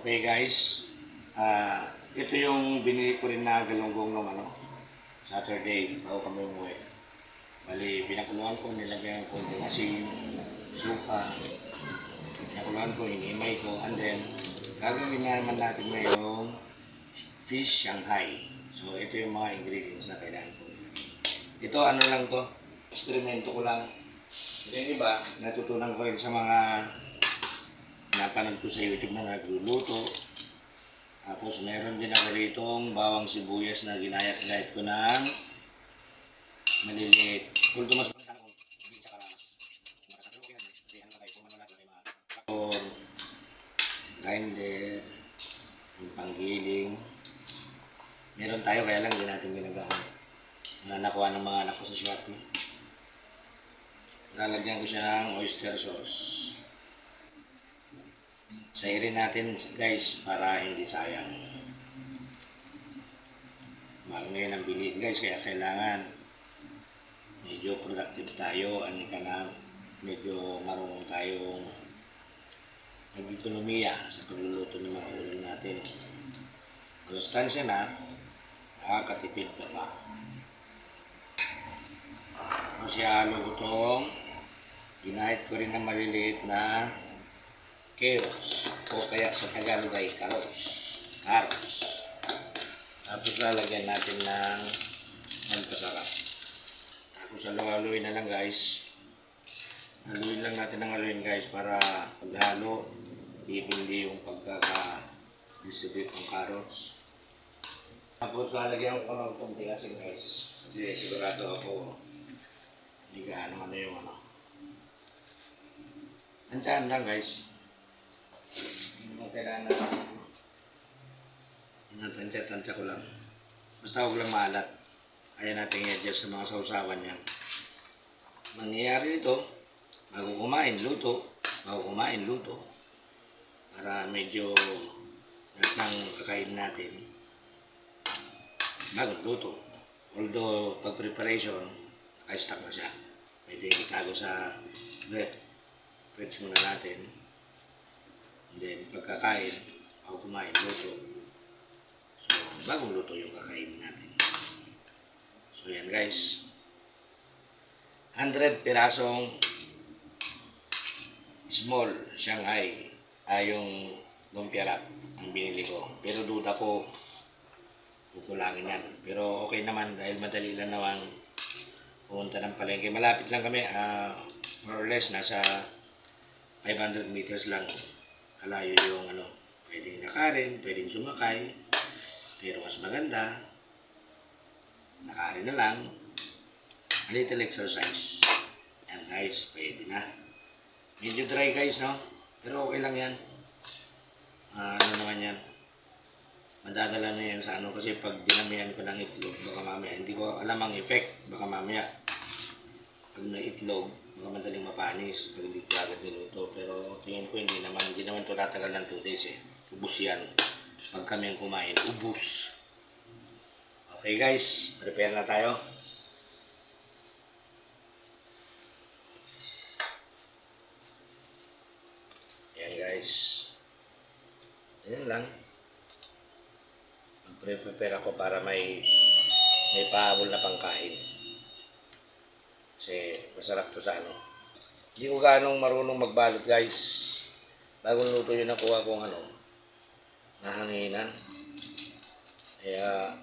Okay guys, ito yung binili ko rin na galunggong ng Saturday, bago kami umuwi. Bali, pinakuluan ko, nilagyan ko ng asin, suka, pinakuluan ko, hinimay ko, and then, gagawin naman natin ngayong fish Shanghai. So, ito yung mga ingredients na kailangan ko. Ito, ano lang to, eksperimento ko lang. Ito yung iba, natutunan ko rin sa mga napanood ko sa YouTube na nagluluto. Tapos meron din ako ritong bawang sibuyas na ginayat-gayat ko ng maliliit. Kulto mas pang sana kung hindi siya karamas. Makasabi ko yan eh. Hindi ano kayo, kung manula ko kayo mga faktor, grinder, yung panggiling. Meron tayo kaya lang din natin ginagawa. Nakuha ng mga anak ko sa Shopee. Lalagyan ko siya ng oyster sauce. Sairin natin guys para hindi sayang. Mahal ngayon ang bilhin guys, kaya kailangan medyo productive tayo, ka na medyo marunong tayong mag-ekonomiya sa pagluluto ng mga ulam natin. Masustansya na, nakakatipid ka pa. Kasi halo ko itong ginahit ko rin ng maliliit na carrots, o kaya sa Tagalog ay carrots. Tapos lalagyan natin ng pampasarap. Tapos halo-haloin na lang guys. Haluin lang natin ng haluin guys para paghalo, hindi yung pagkaka-distribute ng carrots. Tapos lalagyan ko ng konti asin guys. Kasi sigurado ako hindi gaano yung Tansyahan lang guys. Kailangan na tansya ko lang. Basta huwag lang maalat. Kaya natin i-adjust sa mga sausawan yan. Mangyayari ito, bago kumain, luto. Para medyo lahat ng kakain natin bagong luto. Although, pag preparation, naka-stack na siya. Pwede itago sa fridge muna natin. And then, pagkakain, ako kumain, luto. So, bagong luto yung kakain natin. So, yan guys. 100 pirasong small Shanghai yung lumpia wrap ang binili ko. Pero duda ko, kukulangin yan. Pero okay naman dahil madali lang naman pumunta ng palengke. Malapit lang kami, more or less, nasa 500 meters lang. Kalayo yung pwedeng nakarin, pwedeng sumakay, pero mas maganda, nakarin na lang, a little exercise. Yan guys, pwede na. Medyo dry guys, no? Pero okay lang yan. Ano naman yan? Madadala na yan sa kasi pag dinamihan ko ng itlog, baka mamaya, hindi ko alam ang effect, baka mamaya, pag na itlog, baka madaling mapanis pag hindi ko agad niluto. Pero tingin ko hindi naman ito tatagal ng 2 days eh. Ubus yan. Pag kami ang kumain, ubus. Okay guys, prepare na tayo. Ayan guys. Ayan lang. Mag-prepare ako para may pahabol na pangkain. Kasi masarap to sa Hindi ko ganong marunong magbalot guys. Bagong luto yun nakuha kong nahanginan. Kaya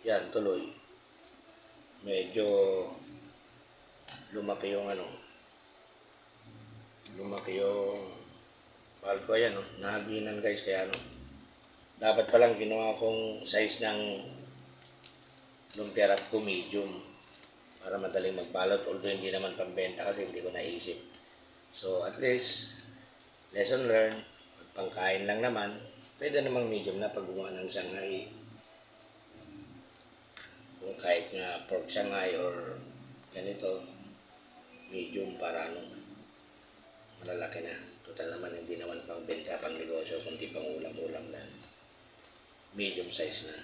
yan tuloy. Medyo lumaki yung balot ko yan nahanginan guys. Kaya dapat palang ginawa kong size ng lumpia wrap ko medium. Para madaling magbalot, although hindi naman pambenta kasi hindi ko naisip. So at least, lesson learned, pagpangkain lang naman, pwede namang medium na pag gumawa ng Shanghai. Kung kahit nga pork Shanghai or ganito, medium para malalaki na. Total naman hindi naman pangbenta, pang negosyo, kundi pang ulam-ulam lang. Medium size na.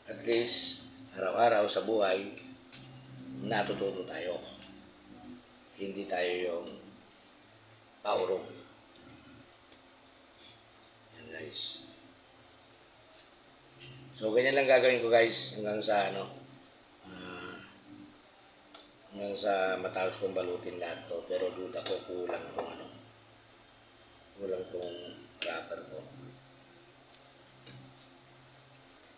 At least, araw-araw sa buhay, natututo tayo. Hindi tayo yung paurong. guys. So, ganyan lang gagawin ko guys hanggang sa hanggang sa matapos kong balutin lahat to. Pero duda ko kulang tong wrapper ko.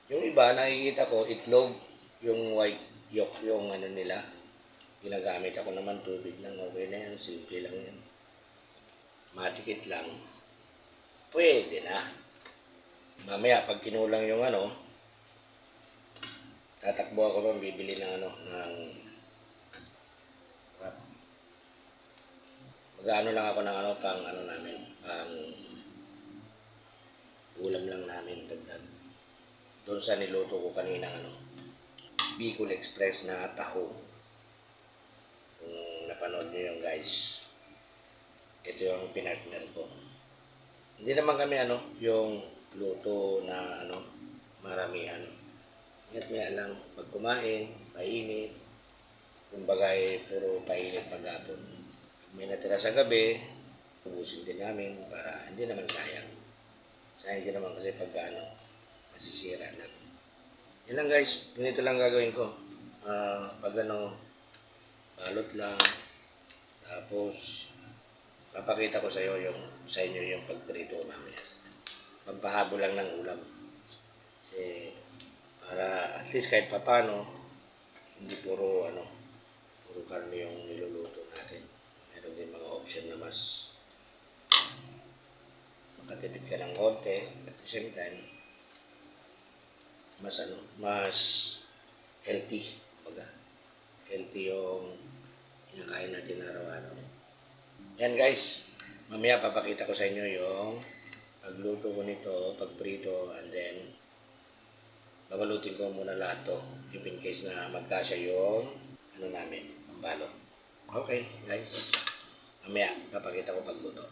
Yung iba nakikita ko itlog, yung white yolk yung nila. Ginagamit ako naman tubig lang, okay na yan, simple lang yan. Madikit lang. Pwede na. Mamaya pag kinulang yung tatakbo ako ron, bibili ng ng wrap. Mag-ano lang ako ng pang namin, pang ulam lang namin dagdag. Doon sa niluto ko kanina Bicol Express na taho. Kung napanood niyo yung guys, ito yung pinartner ko. Hindi naman kami yung luto na maramihan. Ingat lang pag kumain, painit. Kumbaga puro painit pagkatapon. May natira sa gabi, ubusin din namin para hindi naman sayang. Sayang din naman kasi pag masisira lang. Yan lang guys, ganito lang gagawin ko. Pag balot lang, tapos papakita ko sa inyo yung pagprito ko mamaya. Pampahabol lang ng ulam. Kasi para at least kahit papano, hindi puro karne yung niluluto natin. Meron din mga option na mas makatipid ka ng konti. At the same time, mas healthy. Healthy yung kinakain natin araw-araw. Yan guys, mamaya papakita ko sa inyo yung pagluto ko nito, pagprito, and then babalutin ko muna lahat to if in case na magkasya yung namin, balot. Okay guys, mamaya papakita ko pagluto.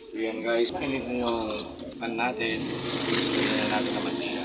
So yan guys, pinit na yung pan natin. Pinit na natin naman siya.